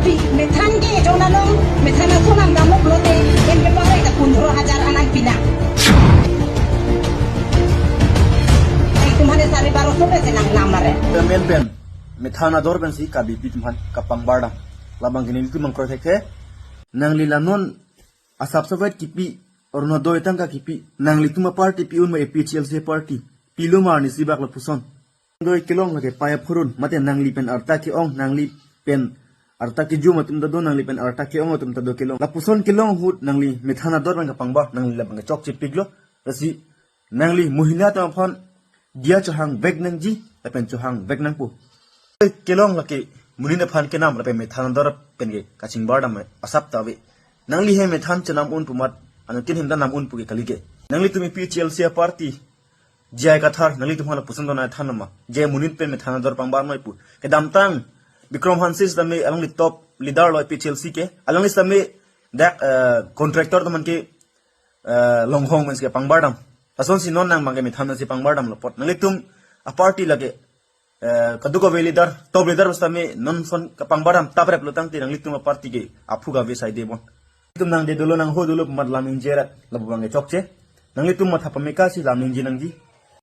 kabi metan ke jona no metan aku nang kamu blote yang ke pare ka 15,000 anak pina ai tumhare sare 1200 pe senang namare men pen methana dor ben si kabi pitumhan kapang barda labang kini itu mangkor theke nang lila non asap sabat kipi orno doi tangka kipi nang lituma party piun ma APCLC party piluma ni sibak la puson doi kilong lage paya phurun mate nang li pen arta ki ong nang li pen arta ki ju matum da do nang li pen arta ki ong matum da do kilong la puson kilong hut nang li methana dor bang kapang ba nang li labang chok chip piglo rasi nang li muhila ta phon dia chahang beg nang ji la pen chahang beg nang pu kilong lake munina phan ke nam la pen methana dor pen ge kaching bar dam asap tawe nang li he methan chanam un pumat anu tin himda nam un pu ge kalige nang li tumi PCLC party jai kathar nang li tumhala pusan dona thanama jai munin pen methana dor pangbar mai pu ke damtang Bikram Hansis dame along the top leader lo PCLC ke along the dame dak contractor to man ke longhong men ke pangbar dam ason si non nang mangge methana si pangbar dam lo pot nang li tum a party lage kaduko ve leader top leader bastame non son ka pangbar dam taprep lo tang ti nang li tum a party ke aphu ga ve sai de bon tum nang de dolo nang ho dolo mat lam injera labu bange chokche nang li tum matha pameka si lam inji nang ji